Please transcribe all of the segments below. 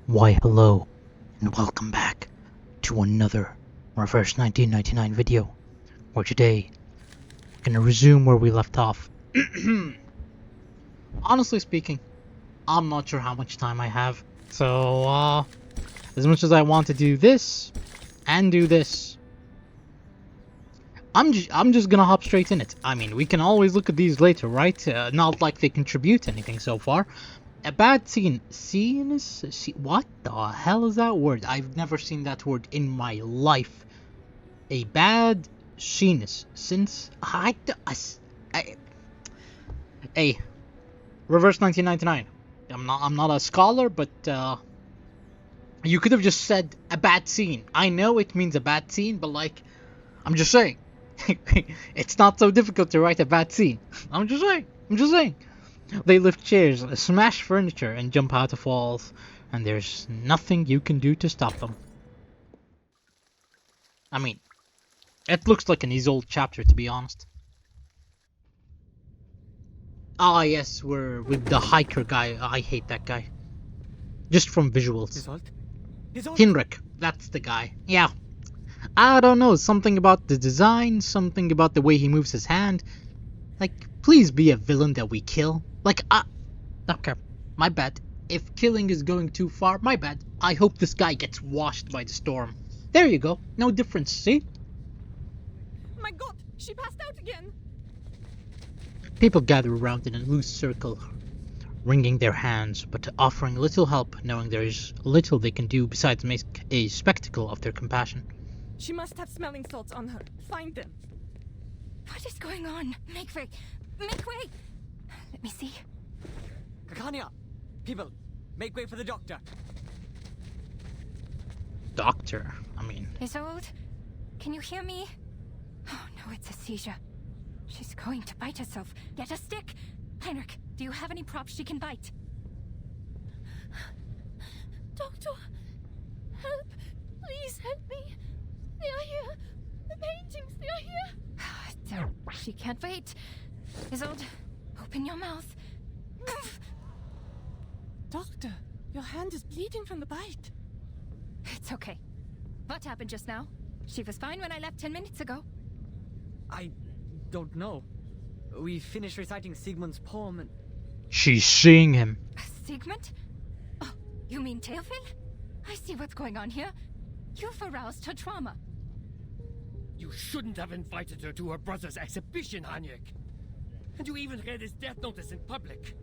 Why hello, and welcome back to another Reverse 1999 video, where today we're gonna resume where we left off. Honestly speaking, I'm not sure how much time I have, so as much as I want to do this and do this, I'm just gonna hop straight in it. I mean, we can always look at these later, right? Not like they contribute anything so far. A bad scene. What the hell is that word? I've never seen that word in my life. A bad sheenus. Since hey, Reverse 1999. I'm not a scholar, but you could have just said a bad scene. I know it means a bad scene, but like, I'm just saying. It's not so difficult to write a bad scene. I'm just saying. They lift chairs, smash furniture, and jump out of walls, and there's nothing you can do to stop them. I mean, it looks like an Isolde chapter, to be honest. Ah, yes, we're with the hiker guy. I hate that guy. Just from visuals. Hinrich, that's the guy. Yeah. I don't know, something about the design, something about the way he moves his hand. Like, please be a villain that we kill. Like, okay, my bad. If killing is going too far, my bad. I hope this guy gets washed by the storm. There you go. No difference, see? My God, she passed out again. People gather around in a loose circle, wringing their hands, but offering little help, knowing there is little they can do besides make a spectacle of their compassion. She must have smelling salts on her. Find them. What is going on? Make way! Make way! Let me see. Kakanya! People, make way for the doctor. Doctor? I mean... Isolde? Can you hear me? Oh no, it's a seizure. She's going to bite herself. Get a stick! Heinrich, do you have any props she can bite? Doctor, help! Please help me! They are here! The paintings, they are here! She can't wait. Isolde, open your mouth. Doctor, your hand is bleeding from the bite. It's okay. What happened just now? She was fine when I left 10 minutes ago. I don't know. We finished reciting Sigmund's poem and... She's seeing him. Sigmund? Oh, you mean Theophil? I see what's going on here. You've aroused her trauma. You shouldn't have invited her to her brother's exhibition, Hanyek. And you even read his death notice in public.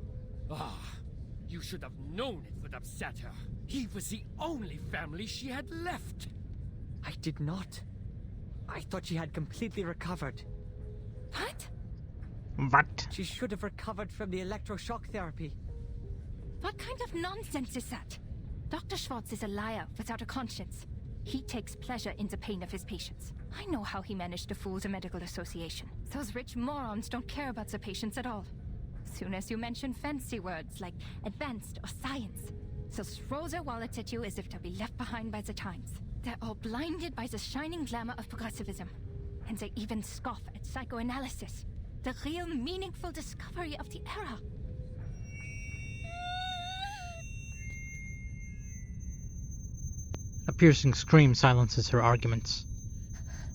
You should have known it would upset her. He was the only family she had left. I did not. I thought she had completely recovered. What? What? She should have recovered from the electroshock therapy. What kind of nonsense is that? Dr. Schwartz is a liar without a conscience. He takes pleasure in the pain of his patients. I know how he managed to fool the medical association. Those rich morons don't care about the patients at all. Soon as you mention fancy words like advanced or science, they'll throw their wallets at you as if they'll be left behind by the times. They're all blinded by the shining glamour of progressivism. And they even scoff at psychoanalysis, the real meaningful discovery of the era. A piercing scream silences her arguments.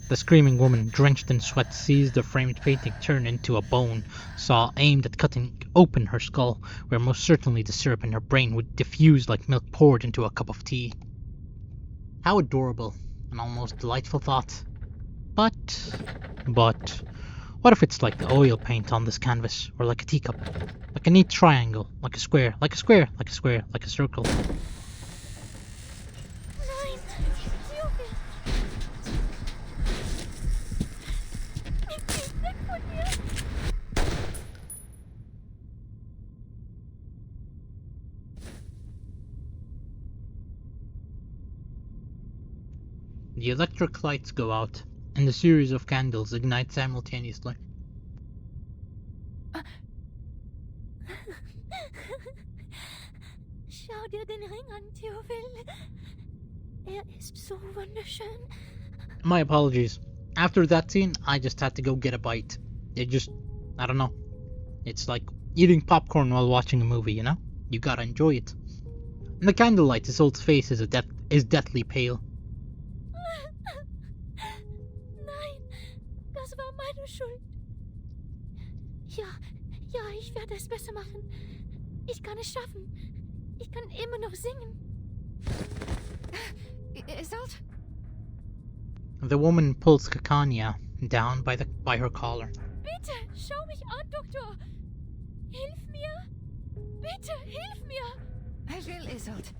The screaming woman, drenched in sweat, sees the framed painting turn into a bone saw aimed at cutting open her skull, where most certainly the syrup in her brain would diffuse like milk poured into a cup of tea. How adorable, an almost delightful thought. But, what if it's like the oil paint on this canvas, or like a teacup, like a neat triangle, like a square, like a square, like a square, like a circle? The electric lights go out, and a series of candles ignite simultaneously. Schau dir den Ring an, Theophil. Ist so wunderschön. My apologies. After that scene, I just had to go get a bite. I don't know. It's like eating popcorn while watching a movie, you know? You gotta enjoy it. In the candlelight, Isolde's face is deathly pale. Nein, das war meine Schuld. Ja, ich werde es besser machen. Ich kann es schaffen. Ich kann immer noch singen. Isolde? The woman pulls Kakania down by her collar. Bitte, schau mich an, Doktor. Hilf mir. Bitte, hilf mir. I will, Isolde.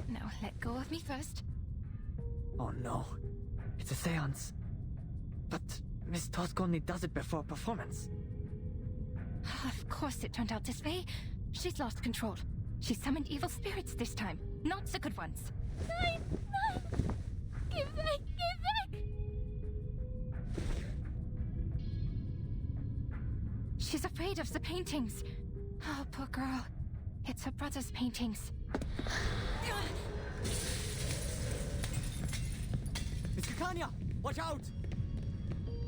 Now, let go of me first. Oh no. It's a seance. But Miss Tosk only does it before a performance. Of course it turned out this way. She's lost control. She summoned evil spirits this time, not the good ones. Nein, nein. Geh weg, geh weg. She's afraid of the paintings. Oh, poor girl. It's her brother's paintings. Miss Kakania, watch out!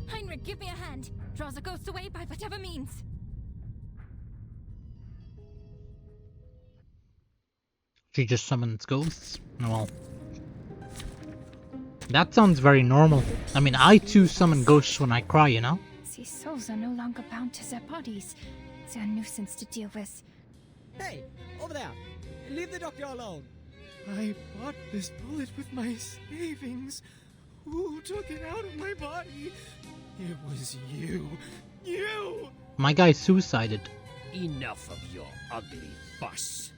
Heinrich, give me a hand. Draw the ghosts away by whatever means. She just summons ghosts? Well, that sounds very normal. I mean, I too summon ghosts when I cry, you know? These souls are no longer bound to their bodies. They're a nuisance to deal with. Hey, over there! Leave the doctor alone! I bought this bullet with my savings. Who took it out of my body? It was you. You! My guy suicided. Enough of your ugly fuss.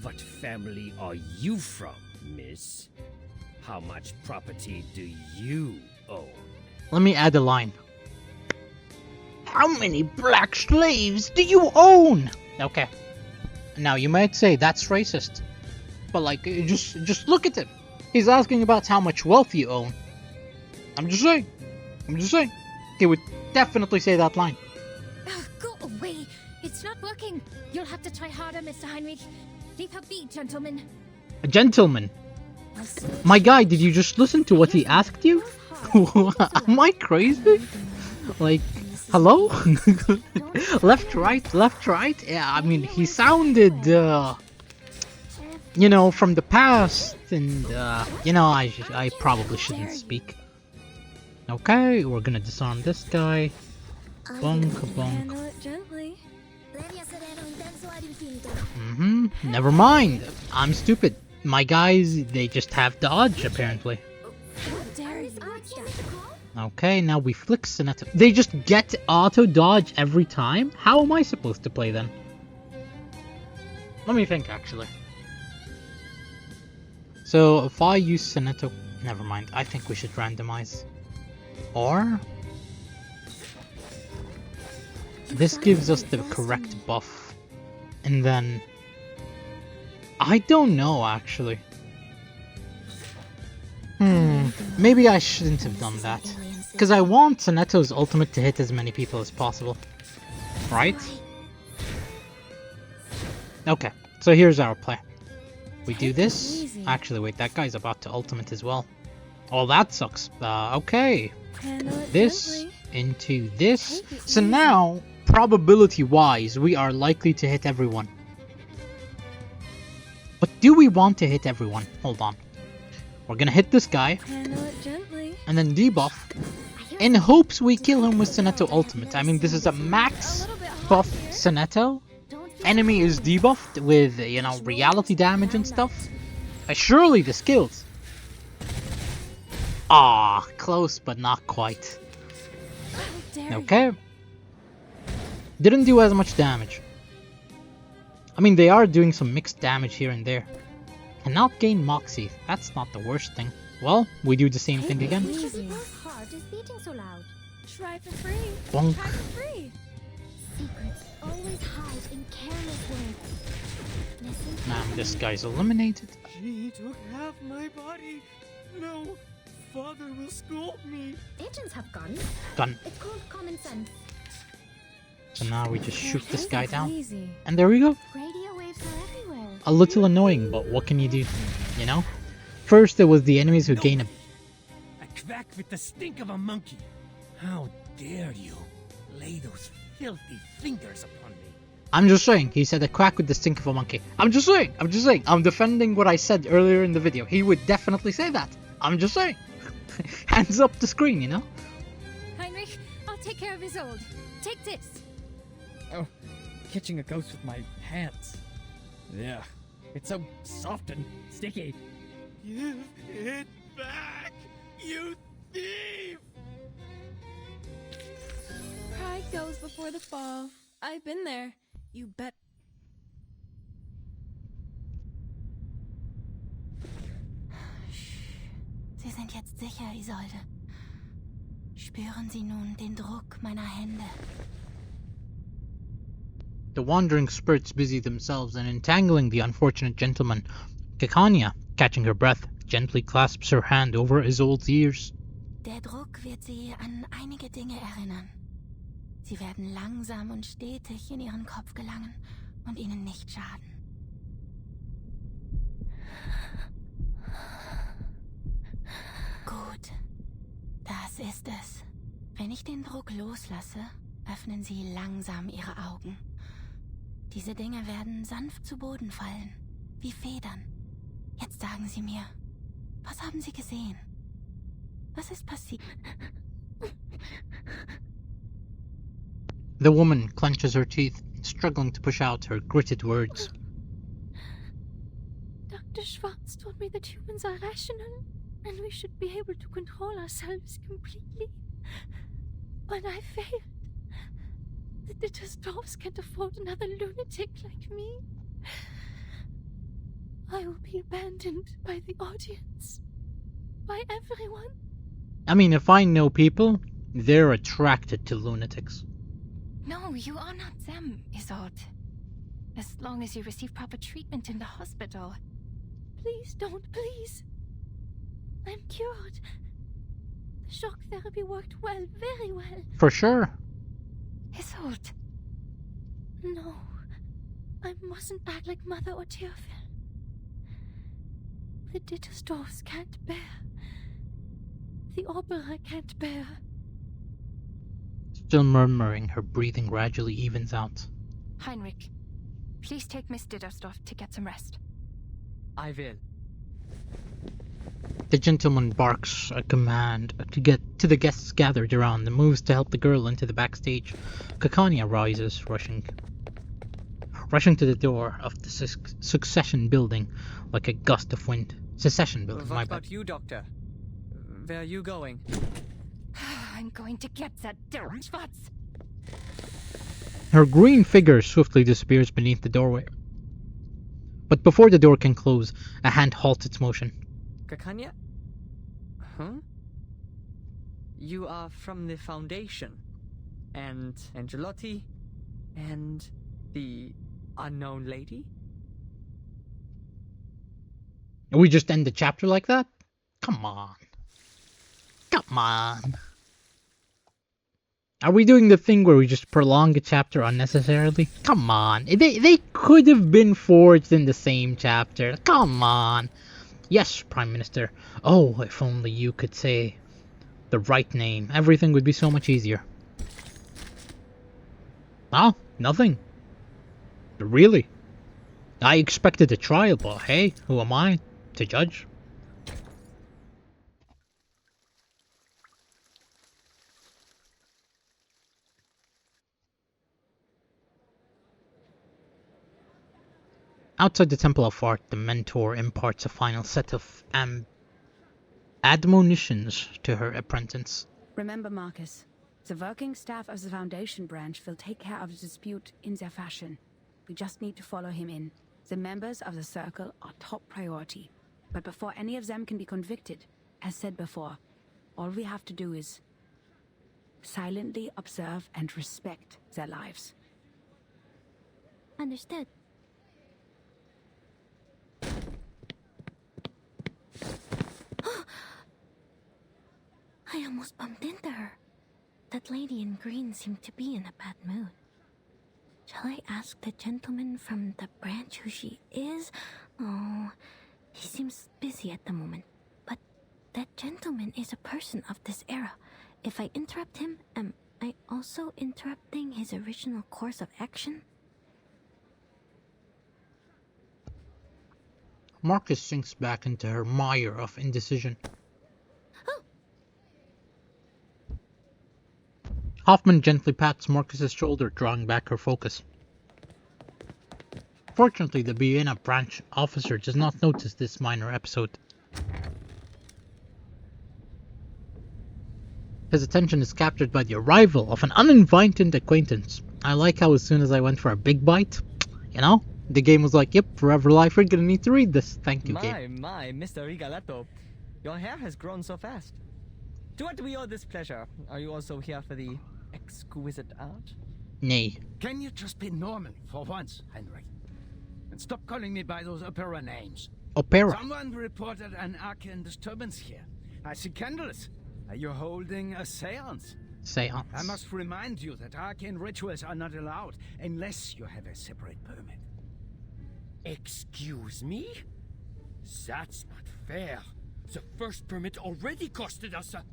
What family are you from, miss? How much property do you own? Let me add a line. How many black slaves do you own? Okay. Now you might say that's racist. But like, just look at him. He's asking about how much wealth you own. I'm just saying. He would definitely say that line. Go away. It's not working. You'll have to try harder, Mr. Heinrich. Leave her be, gentlemen. A gentleman. My guy, did you just listen to what he asked you? Am I crazy? Like, hello? Left, right? Yeah, I mean, he sounded, you know, from the past, and, you know, I probably shouldn't speak. Okay, we're gonna disarm this guy. Bonk, bonk. Handle it gently. Never mind. I'm stupid. My guys, they just have dodge, apparently. Dare you? Okay, now we flick Sonetta. They just get auto dodge every time? How am I supposed to play then? Let me think, actually. So, if I use Sonetta... Never mind, I think we should randomize. Or... this gives us the correct buff. And then... I don't know, actually. Maybe I shouldn't have done that. Because I want Sonetto's ultimate to hit as many people as possible. Right? Okay, so here's our play. We do this. Actually, wait, that guy's about to ultimate as well. Oh, that sucks. Okay. This into this. So now, probability-wise, we are likely to hit everyone. But do we want to hit everyone? Hold on. We're gonna hit this guy. And then debuff. In hopes we kill him with Sonetto ultimate. I mean, this is a max buff Sonetto. Enemy is debuffed with, you know, reality damage and stuff. Surely this kills. Ah, close but not quite. Okay. Didn't do as much damage. I mean, they are doing some mixed damage here and there. Cannot gain Moxie. That's not the worst thing. Well, we do the same thing again. Heart is beating so loud. Try for free. Bonk. Try for free. Secrets always hide in careless words. Listen. Now this guy's eliminated. She took half my body. No, father will scold me. Agents have guns. Gun. It's called common sense. So now we just shoot this guy down. Easy. And there we go. Radio waves are everywhere. A little annoying, but what can you do? You know? First, it was the enemies who gain a... A quack with the stink of a monkey. How dare you lay those filthy fingers upon me? I'm just saying, he said a quack with the stink of a monkey. I'm just saying. I'm defending what I said earlier in the video. He would definitely say that. I'm just saying. Hands up the screen, you know? Heinrich, I'll take care of Isolde. Take this. Oh, catching a ghost with my hands. Yeah, it's so soft and sticky. Give it back, you thief! Pride goes before the fall. I've been there. You bet. Sie sind jetzt sicher, Isolde. Spüren Sie nun den Druck meiner Hände. The wandering spirits busy themselves in entangling the unfortunate gentleman. Kekania, catching her breath, gently clasps her hand over Isolde's ears. Der Druck wird Sie an einige Dinge erinnern. Sie werden langsam und stetig in Ihren Kopf gelangen und Ihnen nicht schaden. Gut, das ist es. Wenn ich den Druck loslasse, öffnen Sie langsam Ihre Augen. Diese Dinge werden sanft zu Boden fallen, wie Federn. Jetzt sagen Sie mir, was haben Sie gesehen? Was ist passiert? The woman clenches her teeth, struggling to push out her gritted words. Dr. Schwartz told me that humans are rational and we should be able to control ourselves completely. But I failed. The Dittersdorfs can't afford another lunatic like me. I will be abandoned by the audience. By everyone. I mean, if I know people, they're attracted to lunatics. No, you are not them, Isolde. As long as you receive proper treatment in the hospital. Please don't, please. I'm cured. The shock therapy worked well, very well. For sure. Isolde. No, I mustn't act like Mother or Teofil. The Dittersdorfs can't bear. The opera can't bear. Still murmuring, her breathing gradually evens out. Heinrich, please take Miss Dittersdorf to get some rest. I will. The gentleman barks a command to get to the guests gathered around and moves to help the girl into the backstage. Kekania rises, rushing to the door of the Succession building like a gust of wind. Secession building, What my about bad. you, Doctor? Where are you going? I'm going to get that Schwartz. Her green figure swiftly disappears beneath the doorway. But before the door can close, a hand halts its motion. Kakanya? Huh? You are from the Foundation. And Angelotti? And the unknown lady? We just end the chapter like that? Come on. Come on. Are we doing the thing where we just prolong a chapter unnecessarily? Come on. They could have been forged in the same chapter. Come on. Yes, Prime Minister. Oh, if only you could say the right name. Everything would be so much easier. Oh, nothing. Really? I expected a trial, but hey, who am I to judge? Outside the Temple of Art, the mentor imparts a final set of admonitions to her apprentice. Remember, Marcus, the working staff of the Foundation branch will take care of the dispute in their fashion. We just need to follow him in. The members of the Circle are top priority. But before any of them can be convicted, as said before, all we have to do is silently observe and respect their lives. Understood. I almost bumped into her. That lady in green seemed to be in a bad mood. Shall I ask the gentleman from the branch who she is? Oh, he seems busy at the moment. But that gentleman is a person of this era. If I interrupt him, am I also interrupting his original course of action? Marcus sinks back into her mire of indecision. Hoffman gently pats Marcus's shoulder, drawing back her focus. Fortunately, the Vienna branch officer does not notice this minor episode. His attention is captured by the arrival of an uninvited acquaintance. I like how as soon as I went for a big bite, you know, the game was like, yep, forever life, you're gonna need to read this. Thank you, game. My, Mr. Rigoletto. Your hair has grown so fast. To what do we owe this pleasure? Are you also here for the exquisite art? Nay. Can you just be normal for once, Henry? And stop calling me by those opera names. Opera? Someone reported an arcane disturbance here. I see candles. Are you holding a seance? Seance. I must remind you that arcane rituals are not allowed unless you have a separate permit. Excuse me? That's not fair. The first permit already costed us a...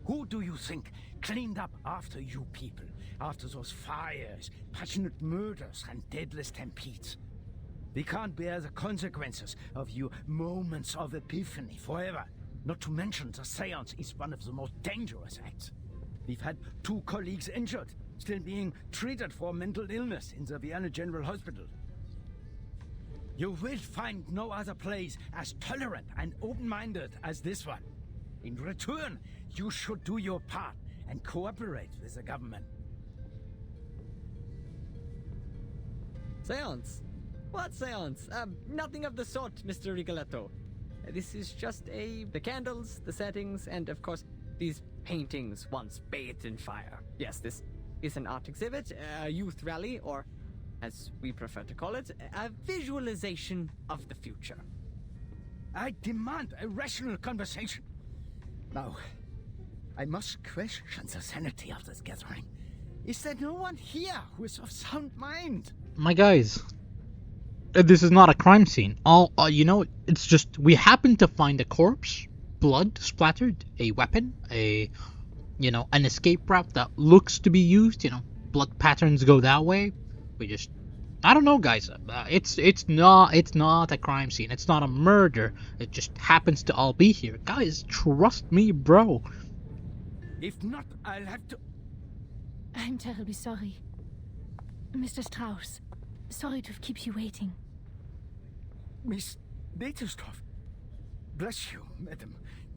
Who do you think cleaned up after you people? After those fires, passionate murders, and deadly stampedes? We can't bear the consequences of your moments of epiphany forever. Not to mention the seance is one of the most dangerous acts. We've had 2 colleagues injured, still being treated for mental illness in the Vienna General Hospital. You will find no other place as tolerant and open-minded as this one. In return, you should do your part and cooperate with the government. Seance? What seance? Nothing of the sort, Mr. Rigoletto. This is just the candles, the settings, and of course, these paintings once bathed in fire. Yes, this is an art exhibit, a youth rally, or, as we prefer to call it, a visualization of the future. I demand a rational conversation. Now, I must question the sanity of this gathering. Is there no one here who is of sound mind? My guys, this is not a crime scene. You know, it's just we happen to find a corpse, blood splattered, a weapon, an escape route that looks to be used. Blood patterns go that way. I don't know, guys. It's not a crime scene. It's not a murder. It just happens to all be here, guys. Trust me, bro. If not, I'll have to. I'm terribly sorry. Mr. Strauss, sorry to keep you waiting. Miss Naterstorff, bless you, madam.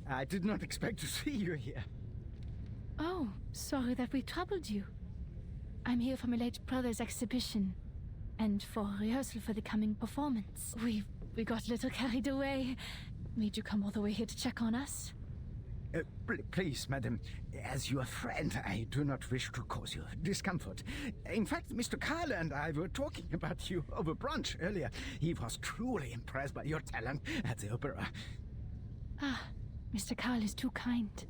I did not expect to see you here. Oh, sorry that we troubled you. I'm here for my late brother's exhibition, and for rehearsal for the coming performance. We got a little carried away. Made you come all the way here to check on us? Please, madam, as your friend, I do not wish to cause you discomfort. In fact, Mr. Carl and I were talking about you over brunch earlier. He was truly impressed by your talent at the opera. Ah, Mr. Carl is too kind.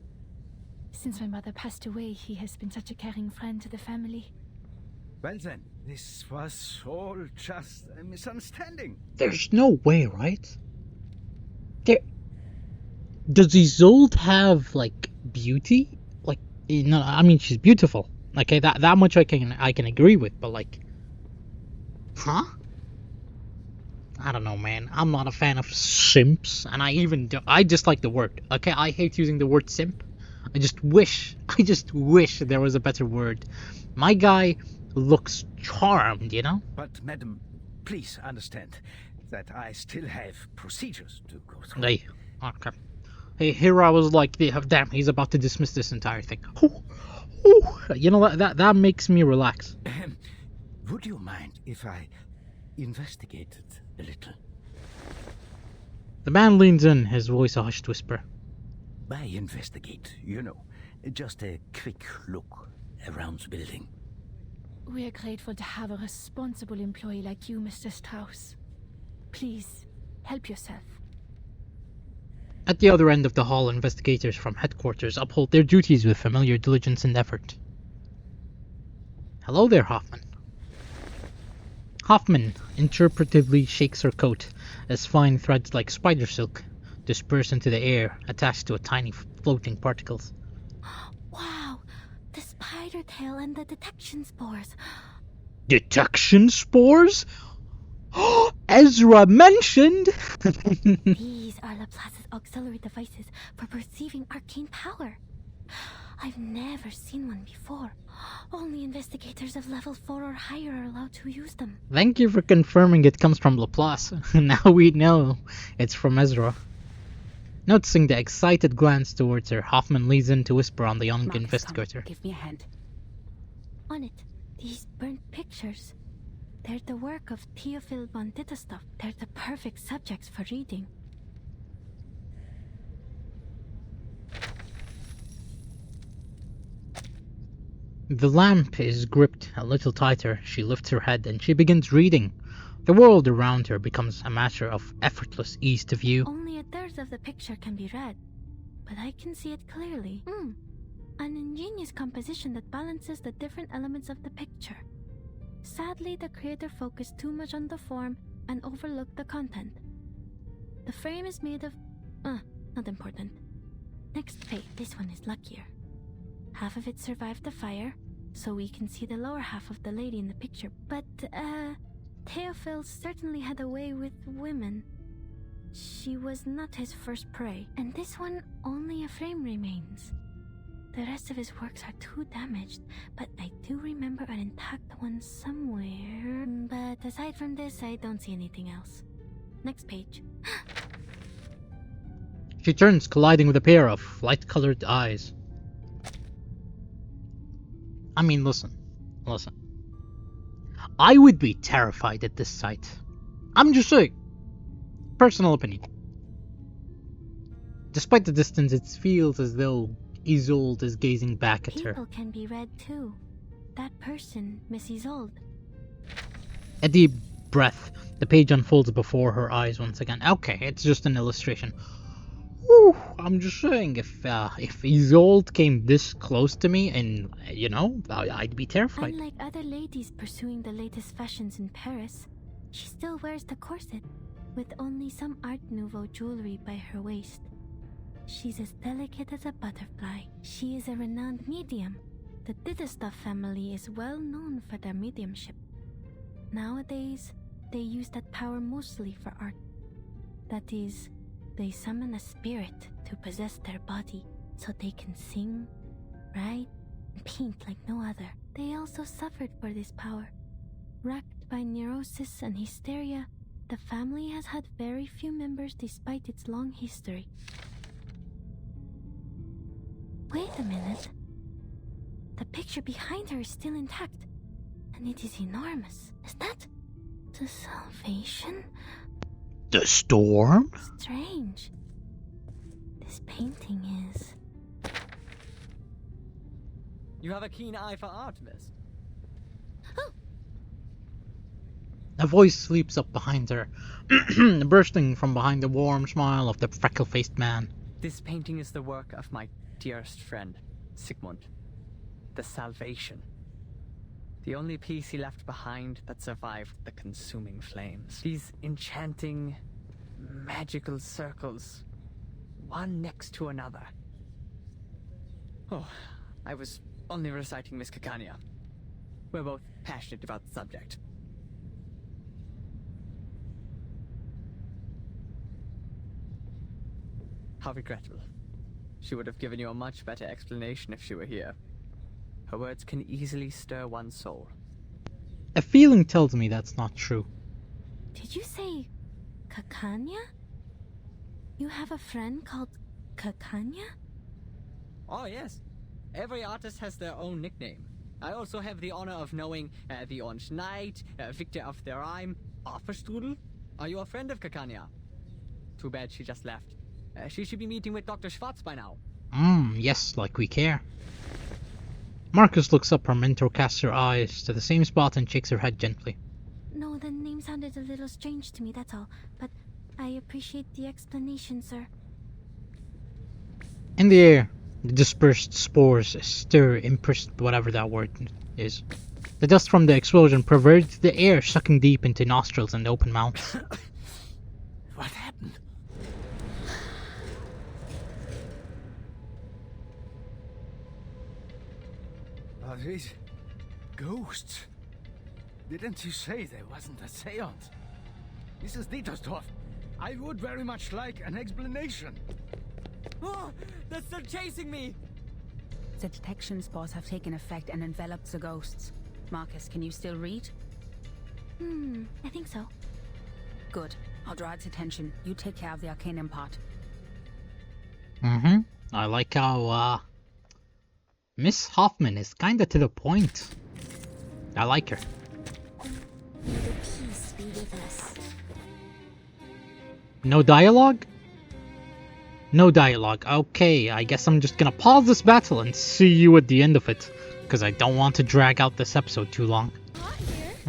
Since my mother passed away, he has been such a caring friend to the family. Well then, this was all just a misunderstanding. There's no way, right? Does Isolde have, beauty? I mean, she's beautiful. Okay, that much I can agree with, but huh? I don't know, man. I'm not a fan of simps, and I dislike the word. Okay, I hate using the word simp. I just wish there was a better word. My guy looks charmed, But, madam, please understand that I still have procedures to go through. Hey, okay. Hey, here I was like, damn, he's about to dismiss this entire thing. That makes me relax. Would you mind if I investigated a little? The man leans in, his voice a hushed whisper. By investigate, just a quick look around the building. We are grateful to have a responsible employee like you, Mr. Strauss. Please, help yourself. At the other end of the hall, investigators from headquarters uphold their duties with familiar diligence and effort. Hello there, Hoffman. Hoffman interpretively shakes her coat as fine threads like spider silk disperse into the air, attached to a tiny floating particles. Wow, the spider tail and the detection spores. Detection spores? Ezra mentioned. These are Laplace's auxiliary devices for perceiving arcane power. I've never seen one before. Only investigators of level 4 or higher are allowed to use them. Thank you for confirming it comes from Laplace. Now we know it's from Ezra. Noticing the excited glance towards her, Hoffman leans in to whisper on the young Marcus, investigator. come, give me a hand. On it, these burnt pictures. They're the work of Theophil von Dittestov. They're the perfect subjects for reading. The lamp is gripped a little tighter. She lifts her head and she begins reading. The world around her becomes a matter of effortless ease to view. Only a third of the picture can be read, but I can see it clearly. An ingenious composition that balances the different elements of the picture. Sadly, the creator focused too much on the form and overlooked the content. The frame is made of... not important. Next page, this one is luckier. Half of it survived the fire, so we can see the lower half of the lady in the picture. But, Theophil certainly had a way with women. She was not his first prey. And this one, only a frame remains. The rest of his works are too damaged, but I do remember an intact one somewhere. But aside from this, I don't see anything else. Next page. She turns, colliding with a pair of light-colored eyes. I mean, listen. I would be terrified at this sight. I'm just saying. Personal opinion. Despite the distance, it feels as though Isolde is gazing back at her. People can be read too. That person, Miss Isolde. A deep breath. The page unfolds before her eyes once again. Okay, it's just an illustration. Whew, I'm just saying, if Isolde came this close to me, and I'd be terrified. Unlike other ladies pursuing the latest fashions in Paris, she still wears the corset, with only some Art Nouveau jewelry by her waist. She's as delicate as a butterfly. She is a renowned medium. The Dittestov family is well known for their mediumship. Nowadays, they use that power mostly for art. That is, they summon a spirit to possess their body so they can sing, write, and paint like no other. They also suffered for this power. Racked by neurosis and hysteria, the family has had very few members despite its long history. Wait a minute. The picture behind her is still intact, and it is enormous. Is that the Salvation? The storm? Strange. This painting is... You have a keen eye for art, miss. Oh! A voice leaps up behind her, bursting from behind the warm smile of the freckle-faced man. This painting is the work of my dearest friend, Sigmund. The Salvation. The only piece he left behind that survived the consuming flames. These enchanting, magical circles, one next to another. Oh, I was only reciting Miss Kakania. We're both passionate about the subject. How regrettable. She would have given you a much better explanation if she were here. Her words can easily stir one's soul. A feeling tells me that's not true. Did you say Kakanya? You have a friend called Kakanya? Oh, yes. Every artist has their own nickname. I also have the honor of knowing the Orange Knight, Victor of the Rhyme, Arferstrudel. Are you a friend of Kakanya? Too bad she just left. She should be meeting with Dr. Schwartz by now. Yes, like we care. Marcus looks up. Her mentor casts her eyes to the same spot and shakes her head gently. No, the name sounded a little strange to me, that's all. But I appreciate the explanation, sir. In the air, the dispersed spores stir, impressed, whatever that word is. The dust from the explosion pervades the air, sucking deep into nostrils and open mouth. What happened? Are these ghosts? Didn't you say there wasn't a seance? Mrs. Dietersdorf, I would very much like an explanation. Oh, they're still chasing me! The detection spores have taken effect and enveloped the ghosts. Marcus, can you still read? I think so. Good. I'll draw its attention. You take care of the arcanum part. I like how, Miss Hoffman is kinda to the point. I like her. May the peace be with us. No dialogue? No dialogue. Okay, I guess I'm just gonna pause this battle and see you at the end of it. Because I don't want to drag out this episode too long.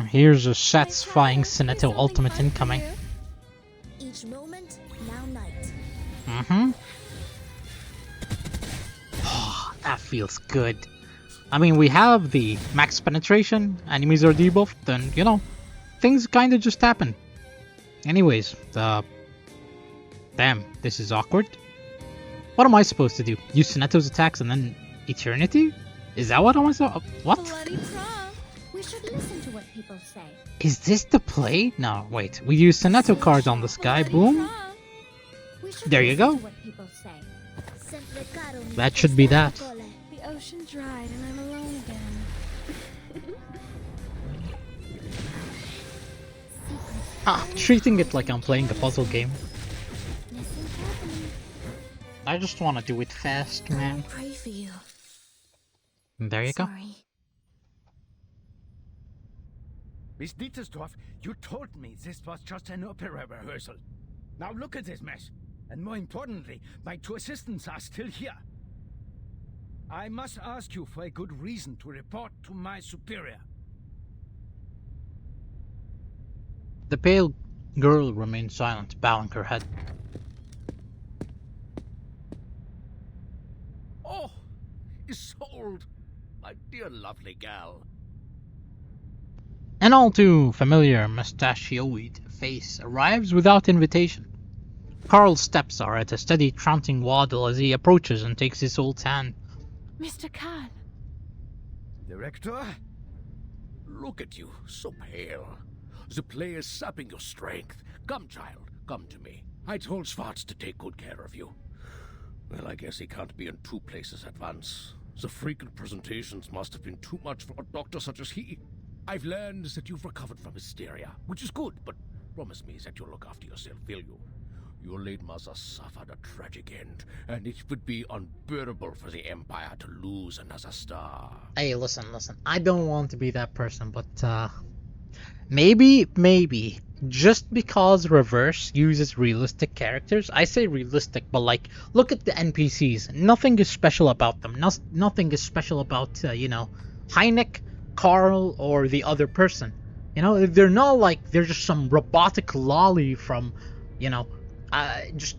Here's a satisfying Sinetto ultimate incoming. Each moment, now night. Oh, that feels good. I mean, we have the max penetration, enemies are debuffed, and, you know, things kinda just happen. Anyways, damn, this is awkward. What am I supposed to do? Use Sinetto's attacks and then Eternity? Is that what I'm supposed to... What? Bloody prom. We should listen to what people say. Is this the play? No, wait. We use Sinetto cards on this guy. Boom. There you go. That should be that. The ocean dried and I'm alone again. Treating it like I'm playing a puzzle game. I just want to do it fast, man. Pray for you. There you go. Sorry. Miss Dietersdorf, you told me this was just an opera rehearsal. Now look at this mess. And more importantly, my two assistants are still here. I must ask you for a good reason to report to my superior. The pale girl remained silent, bowing her head. Oh, Isolde, my dear lovely gal. An all too familiar mustachioed face arrives without invitation. Carl's steps are at a steady tramping waddle as he approaches and takes Isolde's hand. Mr. Karl. Director? Look at you, so pale. The play is sapping your strength. Come, child, come to me. I told Schwartz to take good care of you. Well, I guess he can't be in two places at once. The frequent presentations must have been too much for a doctor such as he. I've learned that you've recovered from hysteria, which is good, but promise me that you'll look after yourself, will you? Your late mother suffered a tragic end, and it would be unbearable for the Empire to lose another star. Hey, listen. I don't want to be that person, but, maybe, just because Reverse uses realistic characters, I say realistic, but like, look at the NPCs. Nothing is special about them. Nothing is special about, you know, Heineck, Carl, or the other person. You know, they're not like, they're just some robotic lolly from, you know, just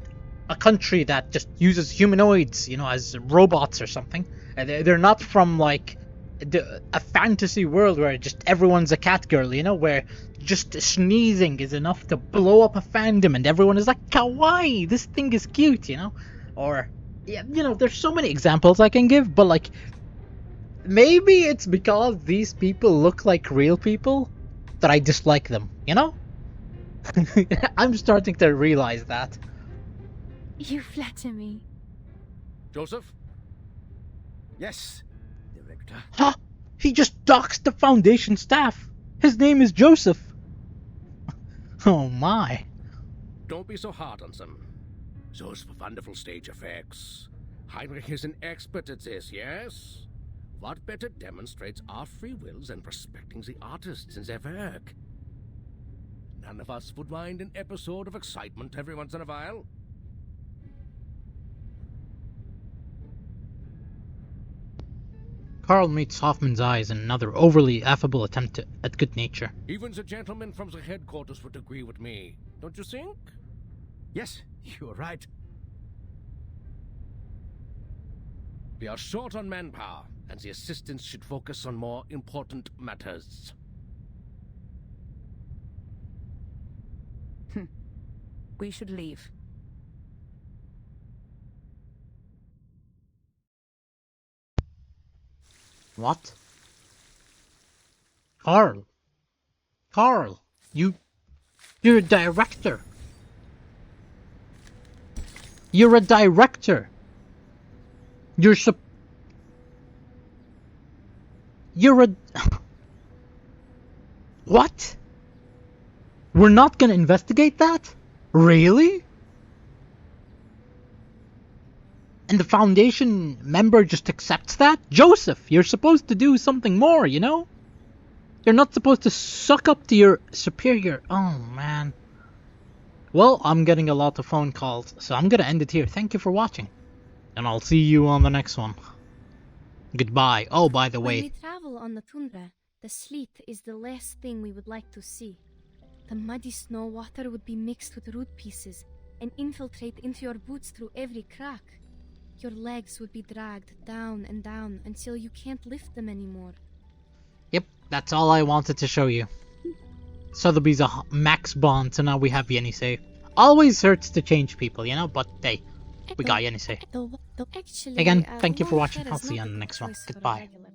a country that just uses humanoids, you know, as robots or something. They're not from, like, a fantasy world where just everyone's a cat girl, you know, where just sneezing is enough to blow up a fandom and everyone is like, kawaii, this thing is cute, you know? Or, yeah, you know, there's so many examples I can give, but, like, maybe it's because these people look like real people that I dislike them, you know? I'm starting to realize that. You flatter me. Joseph? Yes, Director. Huh? He just doxed the Foundation staff. His name is Joseph. Oh my. Don't be so hard on them. Those wonderful stage effects. Heinrich is an expert at this, yes? What better demonstrates our free wills than respecting the artists and their work? None of us would mind an episode of excitement every once in a while. Carl meets Hoffman's eyes in another overly affable attempt at good nature. Even the gentlemen from the headquarters would agree with me, don't you think? Yes, you're right. We are short on manpower, and the assistants should focus on more important matters. We should leave. What? Carl, you You're a director. You're a director. You're a... What? We're not gonna investigate that? Really? And the Foundation member just accepts that? Joseph, you're supposed to do something more, you know? You're not supposed to suck up to your superior. Oh, man. Well, I'm getting a lot of phone calls, so I'm gonna end it here. Thank you for watching. And I'll see you on the next one. Goodbye. Oh, by the When we way, travel on the tundra, the sleet is the last thing we would like to see. The muddy snow water would be mixed with root pieces and infiltrate into your boots through every crack. Your legs would be dragged down and down until you can't lift them anymore. yep, that's all I wanted to show you. Sotheby's a max bond, so now we have Yenisei. Always hurts to change people, you know, but hey, we got Yenisei. Actually, Again, thank you for long watching. hair I'll is see you not on a the good next one. choice for a Goodbye. regular